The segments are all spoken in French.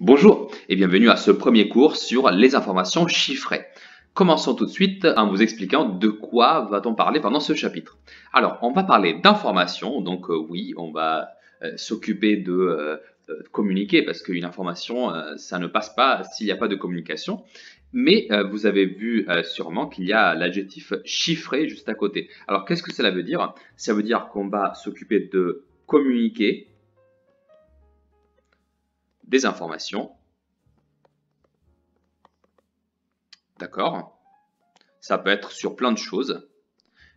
Bonjour et bienvenue à ce premier cours sur les informations chiffrées. Commençons tout de suite en vous expliquant de quoi va-t-on parler pendant ce chapitre. Alors, on va parler d'informations, donc oui, on va s'occuper de communiquer parce qu'une information, ça ne passe pas s'il n'y a pas de communication. Mais vous avez vu sûrement qu'il y a l'adjectif chiffré juste à côté. Alors, qu'est-ce que cela veut dire? Ça veut dire qu'on va s'occuper de communiquer des informations. D'accord? Ça peut être sur plein de choses,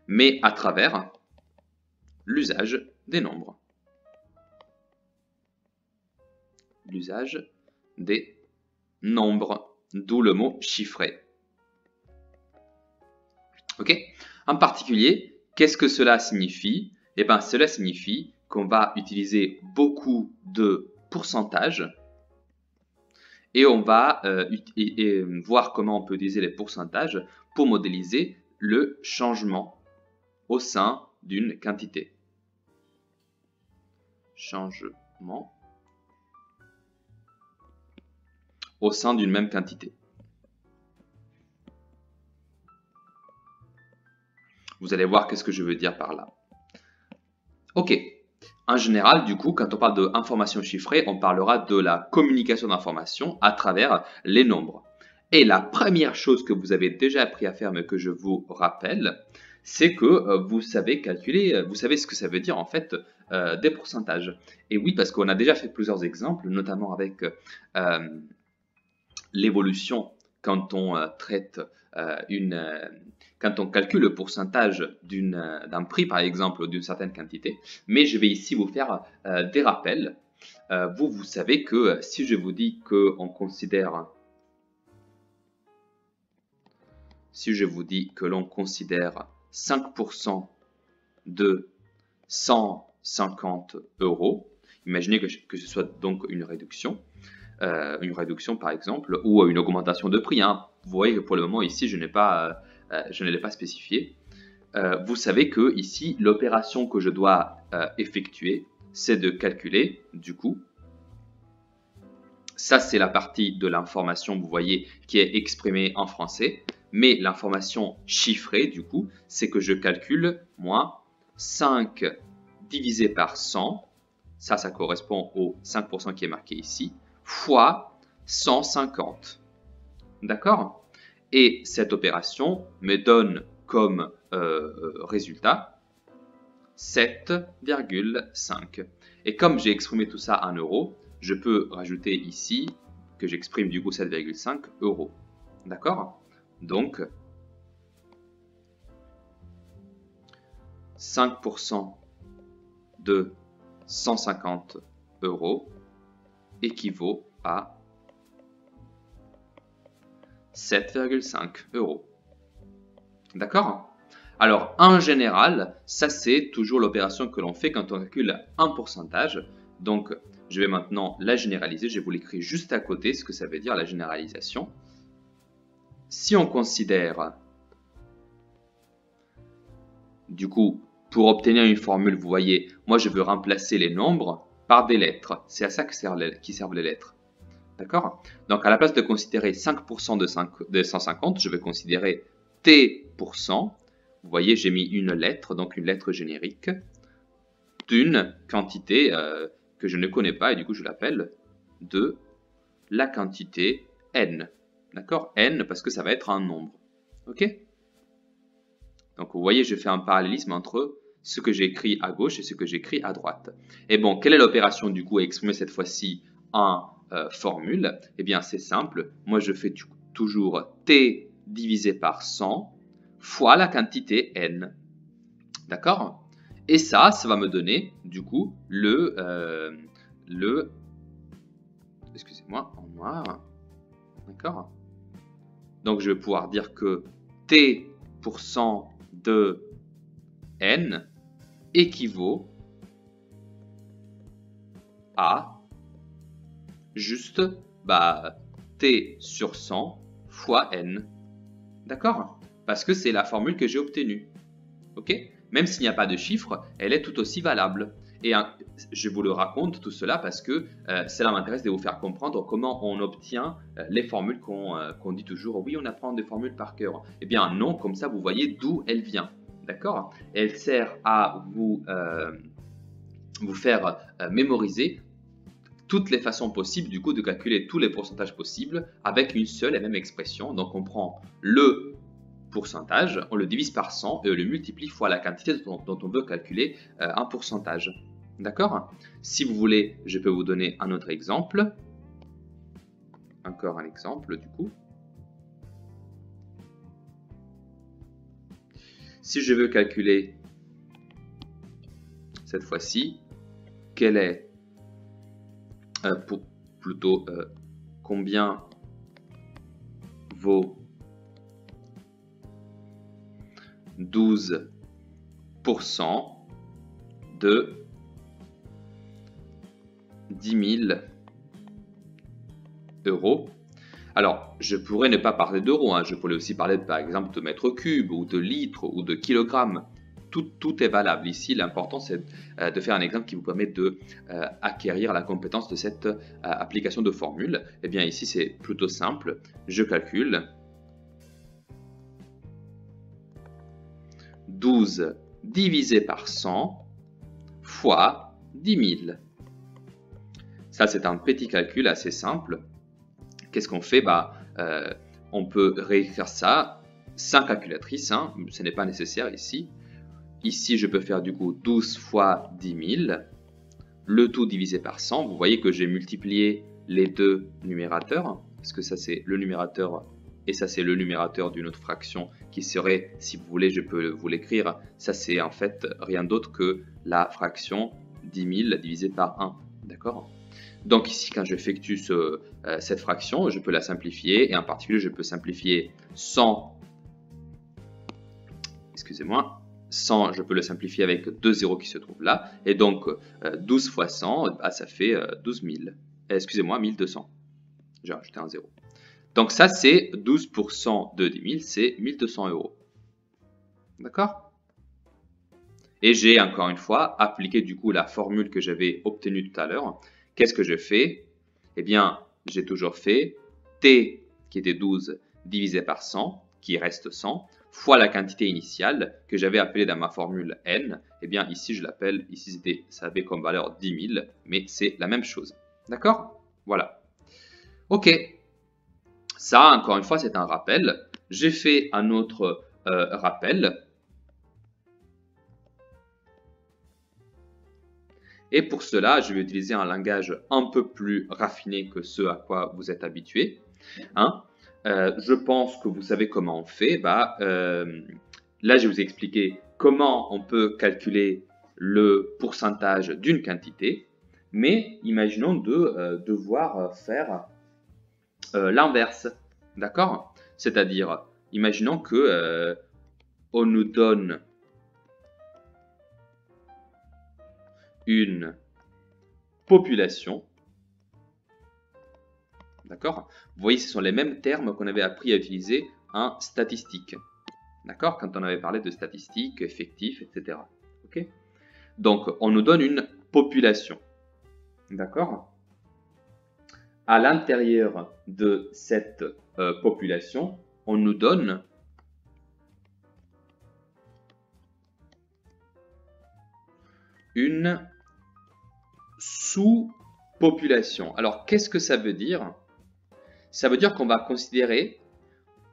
mais à travers l'usage des nombres. L'usage des nombres, d'où le mot chiffré. Ok? En particulier, qu'est-ce que cela signifie? Eh bien, cela signifie qu'on va utiliser beaucoup de pourcentages et on va voir comment on peut utiliser les pourcentages pour modéliser le changement au sein d'une quantité. Changement au sein d'une même quantité. Vous allez voir qu'est-ce que je veux dire par là. Ok. En général, du coup, quand on parle d'informations chiffrées, on parlera de la communication d'informations à travers les nombres. Et la première chose que vous avez déjà appris à faire, mais que je vous rappelle, c'est que vous savez calculer, vous savez ce que ça veut dire en fait des pourcentages. Et oui, parce qu'on a déjà fait plusieurs exemples, notamment avec l'évolution quand on traite quand on calcule le pourcentage d'un prix, par exemple, d'une certaine quantité. Mais je vais ici vous faire des rappels. Vous savez que si je vous dis qu'on considère, si je vous dis que l'on considère 5% de 150 €, imaginez que ce soit donc une réduction par exemple, ou une augmentation de prix. Hein. Vous voyez que pour le moment ici, je ne l'ai pas spécifié. Vous savez que ici, l'opération que je dois effectuer, c'est de calculer, du coup, ça c'est la partie de l'information, vous voyez, qui est exprimée en français, mais l'information chiffrée, du coup, c'est que je calcule, moi, 5 divisé par 100, ça correspond au 5% qui est marqué ici, fois 150. D'accord? Et cette opération me donne comme résultat 7,5. Et comme j'ai exprimé tout ça en euros, je peux rajouter ici que j'exprime du coup 7,5 €. D'accord? Donc, 5% de 150 € équivaut à 7,5 €. D'accord? Alors, en général, ça c'est toujours l'opération que l'on fait quand on calcule un pourcentage. Donc, je vais maintenant la généraliser. Je vous l'écris juste à côté, ce que ça veut dire la généralisation. Si on considère, du coup, pour obtenir une formule, vous voyez, moi je veux remplacer les nombres par des lettres. C'est à ça que servent les lettres. D'accord? Donc, à la place de considérer 5% de 150, je vais considérer T%. Vous voyez, j'ai mis une lettre, donc une lettre générique, d'une quantité que je ne connais pas, et du coup, je l'appelle de la quantité N. D'accord? N, parce que ça va être un nombre. OK? Donc, vous voyez, je fais un parallélisme entre ce que j'ai écrit à gauche et ce que j'ai écrit à droite. Et bon, quelle est l'opération, du coup, à exprimer cette fois-ci en formule? Eh bien, c'est simple. Moi, je fais toujours T divisé par 100 fois la quantité N. D'accord? Et ça va me donner, du coup, excusez-moi, en noir. D'accord? Donc, je vais pouvoir dire que T% de N équivaut à juste T sur 100 fois N. D'accord? Parce que c'est la formule que j'ai obtenue. Ok? Même s'il n'y a pas de chiffre, elle est tout aussi valable. Et je vous le raconte tout cela parce que cela m'intéresse de vous faire comprendre comment on obtient les formules qu'on dit toujours. Oui, on apprend des formules par cœur. Eh bien non, comme ça vous voyez d'où elle vient. D'accord? Elle sert à vous faire mémoriser toutes les façons possibles du coup de calculer tous les pourcentages possibles avec une seule et même expression. Donc on prend le pourcentage, on le divise par 100 et on le multiplie fois la quantité dont on veut calculer un pourcentage. D'accord? Si vous voulez, je peux vous donner un autre exemple. Encore un exemple du coup. Si je veux calculer cette fois-ci, quel est combien vaut 12% de 10 000 euros. Alors, je pourrais ne pas parler d'euros, hein. Je pourrais aussi parler par exemple de mètres cubes ou de litres ou de kilogrammes. Tout est valable ici. L'important, c'est de faire un exemple qui vous permet de acquérir la compétence de cette application de formule. Eh bien, ici, c'est plutôt simple. Je calcule 12 divisé par 100 fois 10 000. Ça, c'est un petit calcul assez simple. Qu'est-ce qu'on fait? On peut réécrire ça sans calculatrice, hein. Ce n'est pas nécessaire ici. Ici, je peux faire du coup 12 fois 10 000, le tout divisé par 100. Vous voyez que j'ai multiplié les deux numérateurs, parce que ça c'est le numérateur et ça c'est le numérateur d'une autre fraction qui serait, si vous voulez, je peux vous l'écrire, ça c'est en fait rien d'autre que la fraction 10 000 divisé par 1. D'accord? Donc ici, quand j'effectue cette fraction, je peux la simplifier et en particulier, je peux simplifier 100, excusez-moi, 100, je peux le simplifier avec 2 zéros qui se trouvent là. Et donc, 12 fois 100, ça fait 12 000. Excusez-moi, 1200. J'ai rajouté un zéro. Donc ça, c'est 12% de 10 000, c'est 1200 euros. D'accord? Et j'ai encore une fois appliqué du coup la formule que j'avais obtenue tout à l'heure. Qu'est-ce que je fais? Eh bien, j'ai toujours fait T qui était 12 divisé par 100, qui reste 100, fois la quantité initiale que j'avais appelée dans ma formule N. Eh bien, ici, je l'appelle, ici, ça avait comme valeur 10 000, mais c'est la même chose. D'accord? Voilà. OK. Ça, encore une fois, c'est un rappel. J'ai fait un autre rappel. Et pour cela, je vais utiliser un langage un peu plus raffiné que ce à quoi vous êtes habitué. Hein. Je pense que vous savez comment on fait. Là, je vais vous expliquer comment on peut calculer le pourcentage d'une quantité. Mais imaginons de devoir faire l'inverse. D'accord? C'est-à-dire, imaginons que on nous donne une population. D'accord? Vous voyez, ce sont les mêmes termes qu'on avait appris à utiliser en statistique. D'accord? Quand on avait parlé de statistiques, effectifs, etc. Ok? Donc, on nous donne une population. D'accord? À l'intérieur de cette population, on nous donne une sous-population. Alors, qu'est-ce que ça veut dire? Ça veut dire qu'on va considérer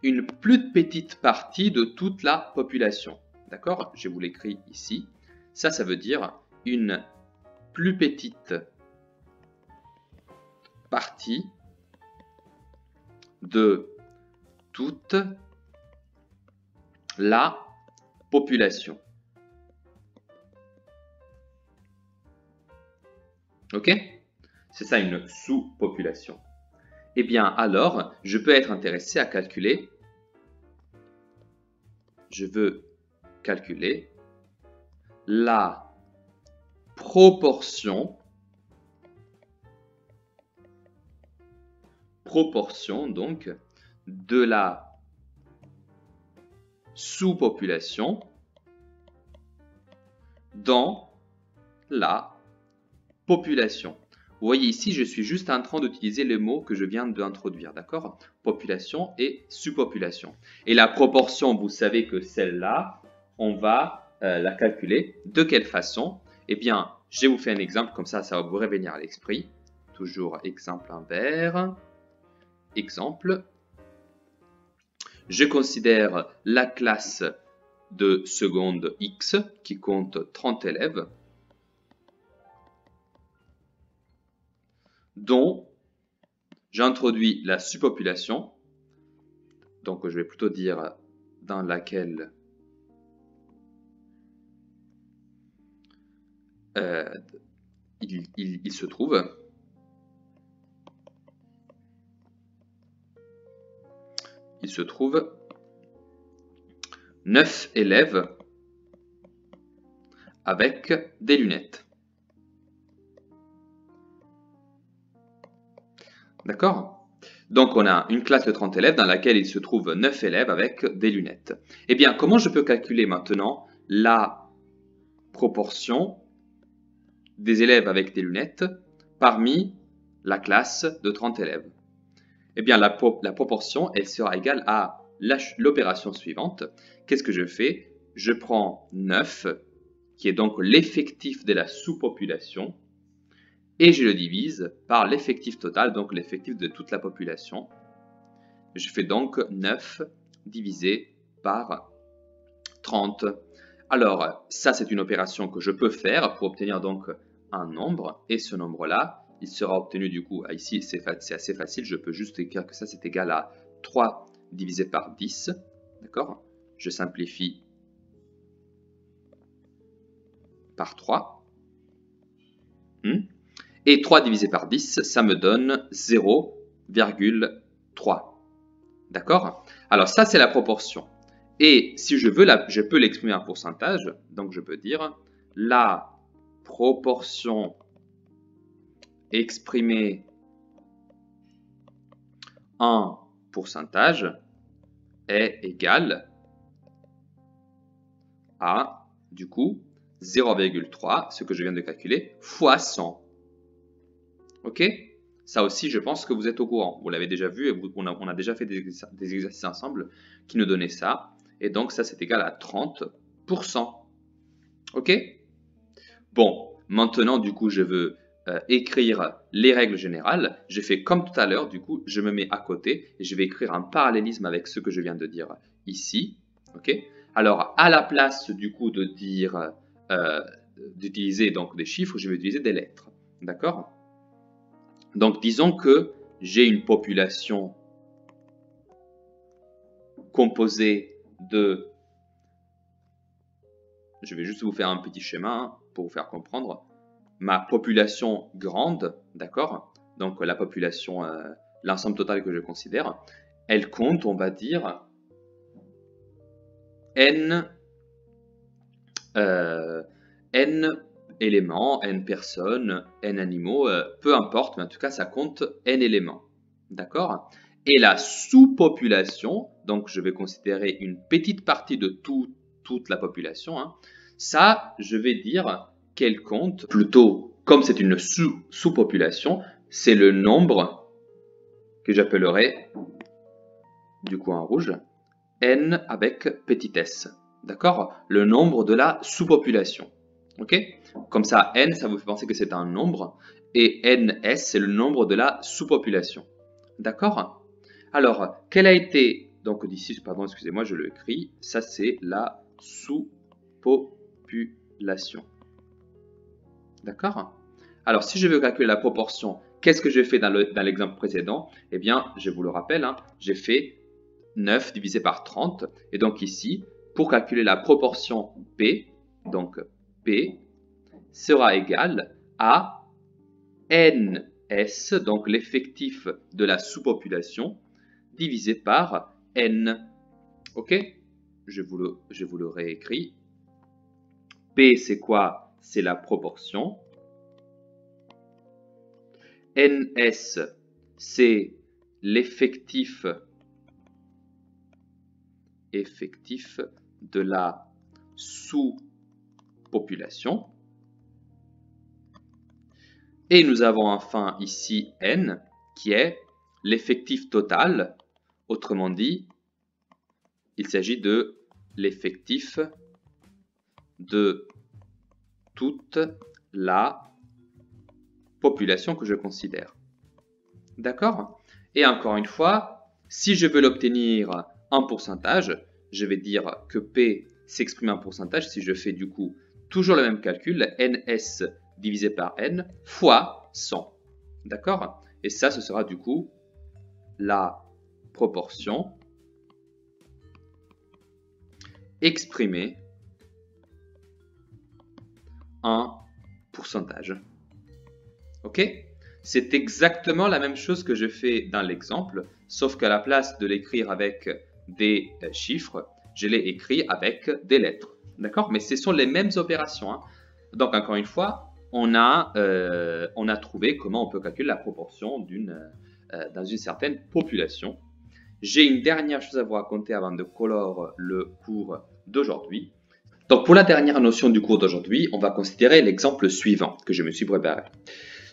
une plus petite partie de toute la population. D'accord? Je vous l'écris ici. Ça veut dire une plus petite partie de toute la population. Ok? C'est ça une sous-population. Eh bien, alors, je peux être intéressé à calculer. Je veux calculer la proportion donc de la sous-population dans la population. Vous voyez ici, je suis juste en train d'utiliser les mots que je viens d'introduire, d'accord? Population et subpopulation. Et la proportion, vous savez que celle-là, on va la calculer. De quelle façon? Eh bien, je vais vous faire un exemple, comme ça va vous revenir à l'esprit. Toujours exemple inverse. Exemple. Je considère la classe de seconde X qui compte 30 élèves, dont j'introduis la subpopulation, donc je vais plutôt dire dans laquelle il se trouve. Il se trouve 9 élèves avec des lunettes. D'accord? Donc, on a une classe de 30 élèves dans laquelle il se trouve 9 élèves avec des lunettes. Eh bien, comment je peux calculer maintenant la proportion des élèves avec des lunettes parmi la classe de 30 élèves? Eh bien, la proportion, elle sera égale à l'opération suivante. Qu'est-ce que je fais? Je prends 9, qui est donc l'effectif de la sous-population, et je le divise par l'effectif total, donc l'effectif de toute la population. Je fais donc 9 divisé par 30. Alors, ça, c'est une opération que je peux faire pour obtenir donc un nombre, et ce nombre-là, il sera obtenu du coup, ici c'est assez facile, je peux juste écrire que ça c'est égal à 3 divisé par 10, d'accord? Je simplifie par 3. Et 3 divisé par 10, ça me donne 0,3. D'accord? Alors ça c'est la proportion. Et si je veux, je peux l'exprimer en pourcentage, donc je peux dire la proportion exprimée en pourcentage est égale à, du coup, 0,3, ce que je viens de calculer, fois 100. Ok? Ça aussi, je pense que vous êtes au courant. Vous l'avez déjà vu et on a déjà fait des exercices ensemble qui nous donnaient ça. Et donc, ça, c'est égal à 30%. Ok? Bon, maintenant, du coup, je veux écrire les règles générales. Je fais comme tout à l'heure, du coup, je me mets à côté et je vais écrire un parallélisme avec ce que je viens de dire ici. Ok? Alors, à la place, du coup, de dire, d'utiliser donc des chiffres, je vais utiliser des lettres. D'accord? Donc, disons que j'ai une population composée de... Je vais juste vous faire un petit schéma pour vous faire comprendre. Ma population grande, d'accord? Donc, la population, l'ensemble total que je considère, elle compte, on va dire, n éléments, n personnes, n animaux, peu importe, mais en tout cas, ça compte n éléments. D'accord? Et la sous-population, donc je vais considérer une petite partie de toute la population, hein, ça, je vais dire qu'elle compte plutôt, comme c'est une sous-population, c'est le nombre que j'appellerai, du coup en rouge, n avec petit s. D'accord? Le nombre de la sous-population. Ok? Comme ça, n, ça vous fait penser que c'est un nombre, et ns, c'est le nombre de la sous-population. D'accord? Alors, quelle a été, donc d'ici, pardon, excusez-moi, je l'écris, ça c'est la sous-population. D'accord? Alors, si je veux calculer la proportion, qu'est-ce que j'ai fait dans l'exemple précédent? Eh bien, je vous le rappelle, hein, j'ai fait 9 divisé par 30. Et donc ici, pour calculer la proportion P, donc P sera égal à NS, donc l'effectif de la sous-population, divisé par N. Ok? Je vous le réécris. P, c'est quoi? C'est la proportion. NS, c'est l'effectif de la sous-population. Et nous avons enfin ici n, qui est l'effectif total. Autrement dit, il s'agit de l'effectif de toute la population que je considère. D'accord? Et encore une fois, si je veux l'obtenir en pourcentage, je vais dire que P s'exprime en pourcentage si je fais du coup toujours le même calcul, ns divisé par n fois 100. D'accord? Et ça, ce sera du coup la proportion exprimée en pourcentage. Ok? C'est exactement la même chose que je fais dans l'exemple, sauf qu'à la place de l'écrire avec des chiffres, je l'ai écrit avec des lettres. D'accord? Mais ce sont les mêmes opérations. Hein. Donc, encore une fois, on a trouvé comment on peut calculer la proportion dans une certaine population. J'ai une dernière chose à vous raconter avant de clore le cours d'aujourd'hui. Donc, pour la dernière notion du cours d'aujourd'hui, on va considérer l'exemple suivant que je me suis préparé.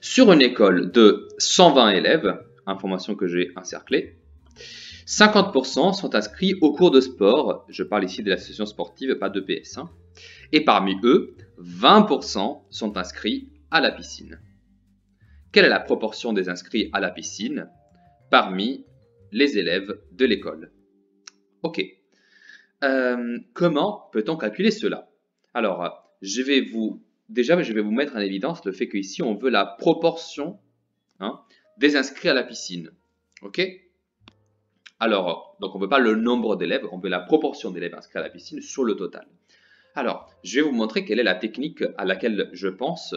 Sur une école de 120 élèves, information que j'ai encerclée, 50% sont inscrits au cours de sport, je parle ici de l'association sportive, pas de PS, hein, et parmi eux, 20% sont inscrits à la piscine. Quelle est la proportion des inscrits à la piscine parmi les élèves de l'école? Ok. Comment peut-on calculer cela? Alors, je vais vous mettre en évidence le fait qu'ici, on veut la proportion des inscrits à la piscine. Ok? Alors, donc on ne veut pas le nombre d'élèves, on veut la proportion d'élèves inscrits à la piscine sur le total. Alors, je vais vous montrer quelle est la technique à laquelle je pense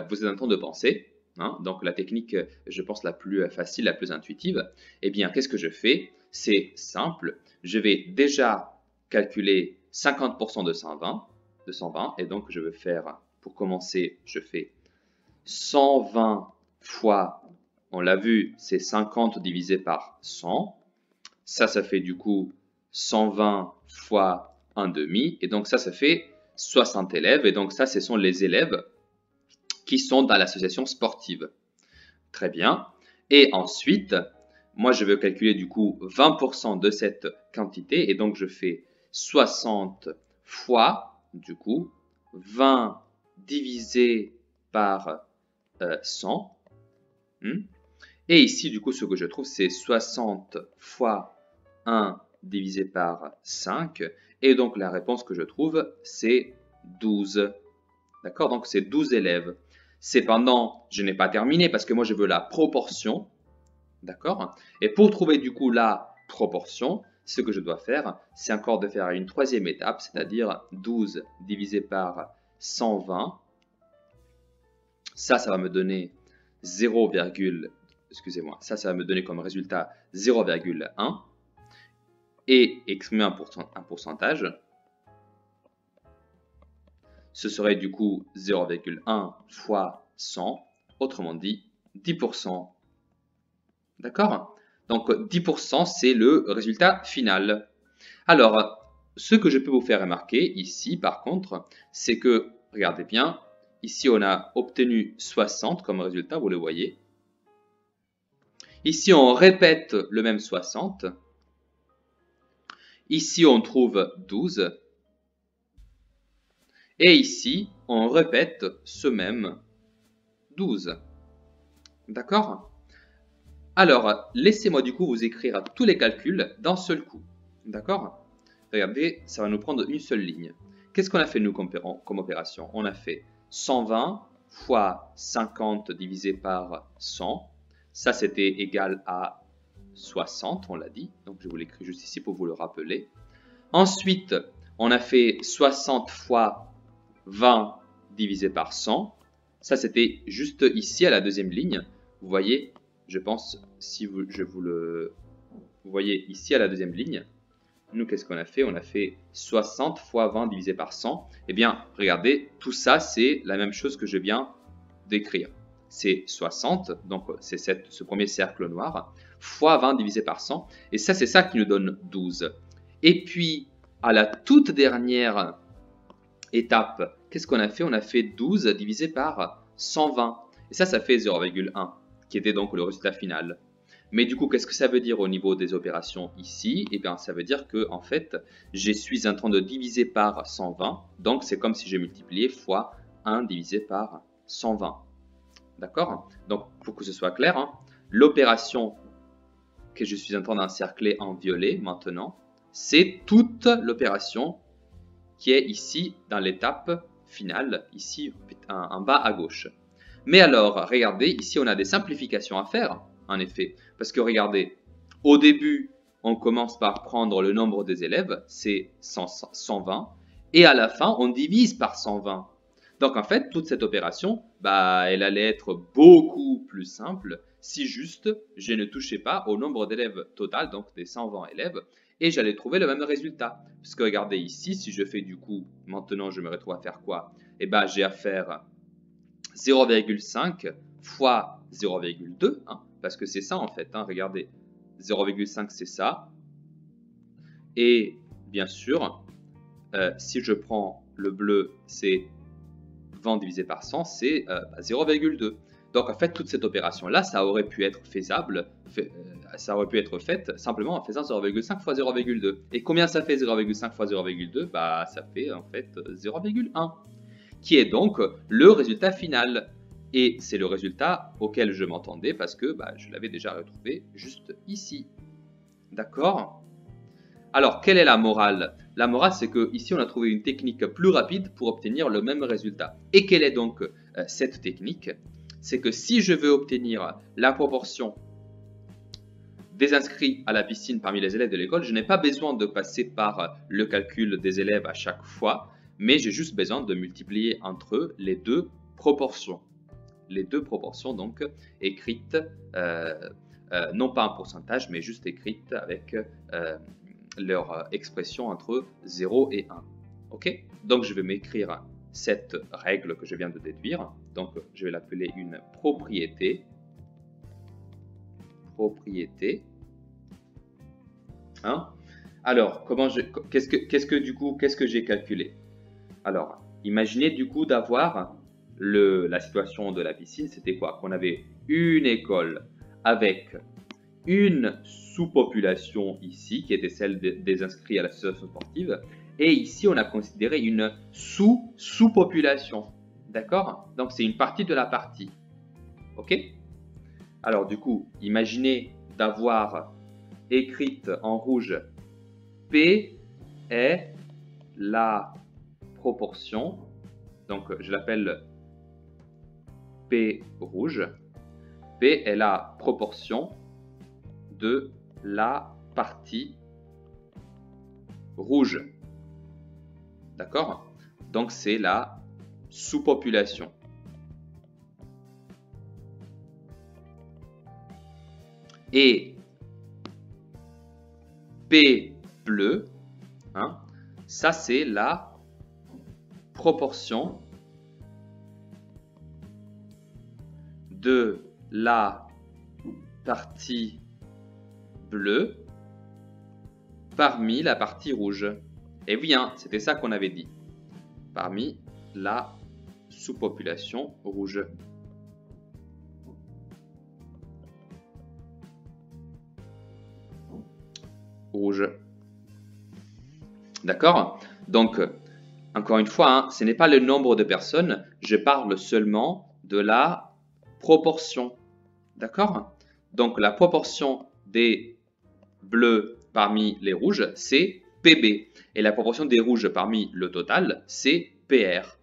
vous êtes en train de penser. Donc, la technique, je pense, la plus facile, la plus intuitive. Eh bien, qu'est-ce que je fais? C'est simple. Je vais déjà calculer 50% de 120, et donc je vais faire, pour commencer, je fais 120 fois, on l'a vu, c'est 50 divisé par 100. Ça fait du coup 120 fois 1/2, et donc ça fait 60 élèves, et donc ça, ce sont les élèves qui sont dans l'association sportive. Très bien. Et ensuite, moi, je veux calculer du coup 20% de cette quantité, et donc je fais 60 fois, du coup, 20 divisé par 100. Et ici, du coup, ce que je trouve, c'est 60 fois 1 divisé par 5. Et donc, la réponse que je trouve, c'est 12. D'accord? Donc, c'est 12 élèves. Cependant, je n'ai pas terminé parce que moi, je veux la proportion. D'accord? Et pour trouver, du coup, la proportion, ce que je dois faire, c'est encore de faire une troisième étape, c'est-à-dire 12 divisé par 120. Ça va me donner 0, excusez-moi, ça va me donner comme résultat 0,1 et exprimer un pourcentage. Ce serait du coup 0,1 fois 100, autrement dit 10%. D'accord? Donc 10%, c'est le résultat final. Alors, ce que je peux vous faire remarquer ici, par contre, c'est que, regardez bien, ici on a obtenu 60 comme résultat, vous le voyez. Ici, on répète le même 60. Ici, on trouve 12. Et ici, on répète ce même 12. D'accord? Alors, laissez-moi du coup vous écrire tous les calculs d'un seul coup. D'accord? Regardez, ça va nous prendre une seule ligne. Qu'est-ce qu'on a fait nous comme opération? On a fait 120 fois 50 divisé par 100. Ça, c'était égal à 60, on l'a dit. Donc, je vous l'écris juste ici pour vous le rappeler. Ensuite, on a fait 60 fois 20 divisé par 100. Ça, c'était juste ici à la deuxième ligne. Vous voyez, je pense, si vous voyez ici à la deuxième ligne, nous, qu'est-ce qu'on a fait? On a fait 60 fois 20 divisé par 100. Eh bien, regardez, tout ça, c'est la même chose que je viens d'écrire. C'est 60, donc c'est ce premier cercle noir, fois 20 divisé par 100. Et ça, c'est ça qui nous donne 12. Et puis, à la toute dernière étape, qu'est-ce qu'on a fait? On a fait 12 divisé par 120. Et ça fait 0,1, qui était donc le résultat final. Mais du coup, qu'est-ce que ça veut dire au niveau des opérations ici? Eh bien, ça veut dire que en fait, je suis en train de diviser par 120. Donc, c'est comme si je multipliais fois 1 divisé par 120. D'accord? Donc, pour que ce soit clair, hein, l'opération que je suis en train d'encercler en violet maintenant, c'est toute l'opération qui est ici dans l'étape finale, ici en bas à gauche. Mais alors, regardez, ici on a des simplifications à faire, en effet. Parce que regardez, au début, on commence par prendre le nombre des élèves, c'est 120. Et à la fin, on divise par 120. Donc en fait, toute cette opération, elle allait être beaucoup plus simple si juste je ne touchais pas au nombre d'élèves total, donc des 120 élèves, et j'allais trouver le même résultat. Parce que regardez ici, si je fais du coup, maintenant je me retrouve à faire quoi? Eh bien, j'ai à faire 0,5 fois 0,2, hein, parce que c'est ça en fait, hein, regardez, 0,5 c'est ça, et bien sûr, si je prends le bleu, c'est 20 divisé par 100, c'est 0,2. Donc en fait, toute cette opération-là, ça aurait pu être faisable, ça aurait pu être faite simplement en faisant 0,5 fois 0,2. Et combien ça fait 0,5 fois 0,2? Ça fait en fait 0,1, qui est donc le résultat final. Et c'est le résultat auquel je m'entendais parce que je l'avais déjà retrouvé juste ici. D'accord? Alors, quelle est la morale? La morale, c'est qu'ici, on a trouvé une technique plus rapide pour obtenir le même résultat. Et quelle est donc cette technique? C'est que si je veux obtenir la proportion des inscrits à la piscine parmi les élèves de l'école, je n'ai pas besoin de passer par le calcul des élèves à chaque fois, mais j'ai juste besoin de multiplier entre eux les deux proportions. Les deux proportions, donc, écrites, non pas en pourcentage, mais juste écrites avec leur expression entre 0 et 1. Ok? Donc, je vais m'écrire cette règle que je viens de déduire. Donc, je vais l'appeler une propriété. Hein? Alors, qu'est-ce que j'ai calculé? Alors, imaginez du coup d'avoir la situation de la piscine, c'était quoi? Qu'on avait une école avec une sous-population ici, qui était celle des inscrits à l'association sportive, et ici on a considéré une sous-population. D'accord? Donc c'est une partie de la partie. Ok? Alors du coup, imaginez d'avoir écrite en rouge P est la proportion, donc je l'appelle P rouge. P est la proportion de la partie rouge. D'accord? Donc c'est la sous-population. Et P bleu, hein, ça c'est la proportion de la partie bleue parmi la partie rouge. Et bien, c'était ça qu'on avait dit. Parmi la sous-population rouge. D'accord? Donc, encore une fois, hein, ce n'est pas le nombre de personnes, je parle seulement de la proportion. D'accord? Donc, la proportion des bleus parmi les rouges, c'est PB. Et la proportion des rouges parmi le total, c'est PR.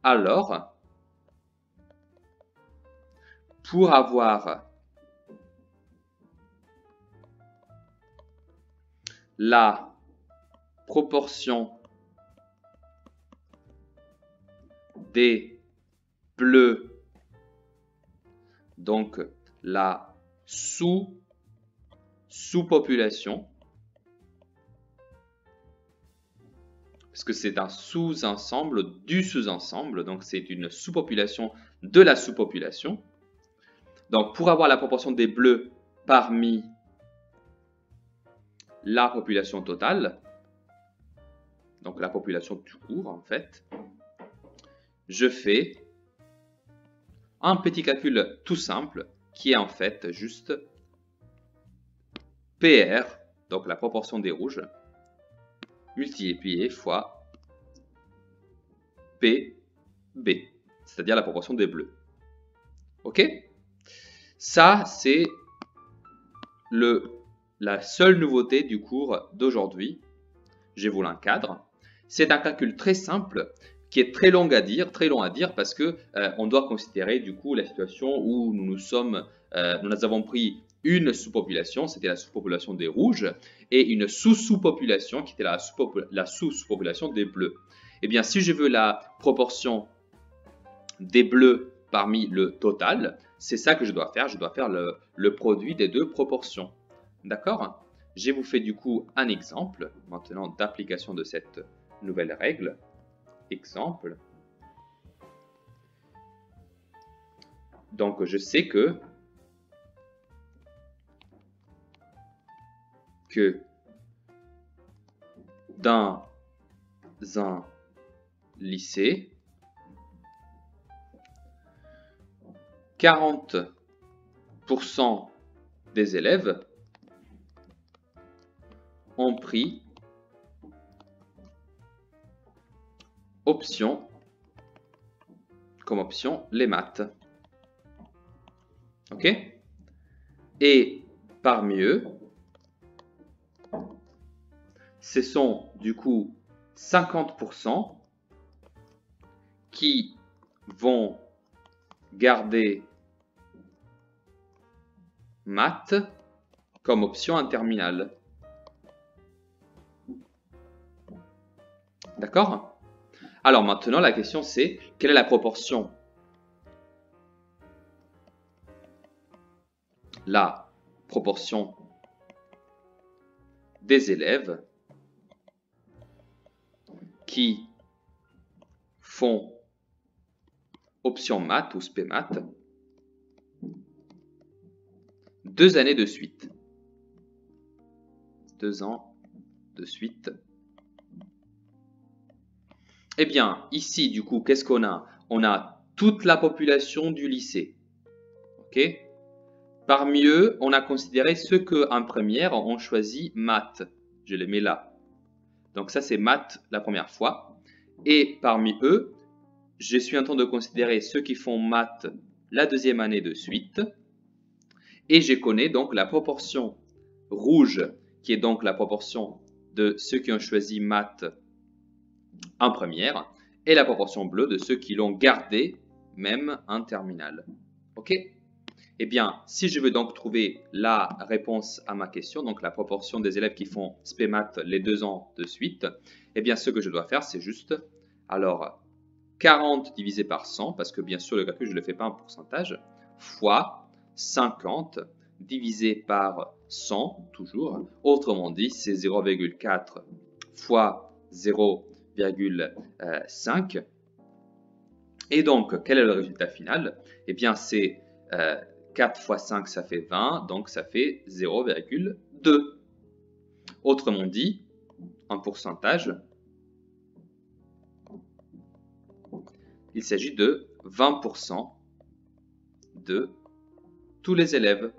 Alors, pour avoir la proportion des bleus, donc la sous-population, parce que c'est un sous-ensemble du sous-ensemble, donc c'est une sous-population de la sous-population. Donc pour avoir la proportion des bleus parmi la population totale, donc la population tout court en fait, je fais un petit calcul tout simple qui est en fait juste PR, donc la proportion des rouges, multiplié fois PB, c'est-à-dire la proportion des bleus. Ok? Ça, c'est la seule nouveauté du cours d'aujourd'hui. Je vous l'encadre. C'est un calcul très simple qui est très long à dire parce que on doit considérer du coup la situation où nous avons pris une sous-population, c'était la sous-population des rouges, et une sous-sous-population qui était la sous-sous-population des bleus. Eh bien, si je veux la proportion des bleus parmi le total, c'est ça que je dois faire. Je dois faire le produit des deux proportions. D'accord? Je vous fais du coup un exemple maintenant d'application de cette nouvelle règle. Exemple. Donc, je sais que dans un lycée, 40% des élèves ont pris comme option les maths. Ok? Et parmi eux, ce sont du coup 50% qui vont garder maths comme option en terminale. D'accord? Alors maintenant, la question c'est, quelle est la proportion? La proportion des élèves qui font option maths ou spé maths 2 années de suite. 2 ans de suite. Eh bien, ici, du coup, qu'est-ce qu'on a? On a toute la population du lycée. Ok? Parmi eux, on a considéré ceux qu'en première ont choisi maths. Je les mets là. Donc ça, c'est maths la première fois. Et parmi eux, je suis en train de considérer ceux qui font maths la deuxième année de suite. Et je connais donc la proportion rouge, qui est donc la proportion de ceux qui ont choisi maths en première, et la proportion bleue de ceux qui l'ont gardé même en terminale. Ok? Eh bien, si je veux donc trouver la réponse à ma question, donc la proportion des élèves qui font spé maths les 2 ans de suite, eh bien, ce que je dois faire, c'est juste, alors, 40 divisé par 100, parce que bien sûr, le calcul, je ne le fais pas en pourcentage, fois 50 divisé par 100, toujours. Autrement dit, c'est 0,4 fois 0,5. Et donc, quel est le résultat final? Eh bien, c'est 4 fois 5, ça fait 20, donc ça fait 0,2. Autrement dit, en pourcentage, il s'agit de 20% de tous les élèves.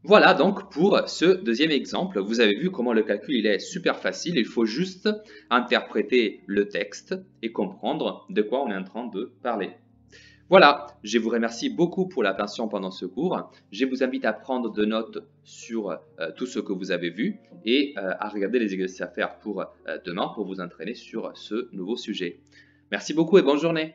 Voilà donc pour ce deuxième exemple. Vous avez vu comment le calcul il est super facile. Il faut juste interpréter le texte et comprendre de quoi on est en train de parler. Voilà, je vous remercie beaucoup pour l'attention pendant ce cours. Je vous invite à prendre de notes sur tout ce que vous avez vu et à regarder les exercices à faire pour demain pour vous entraîner sur ce nouveau sujet. Merci beaucoup et bonne journée.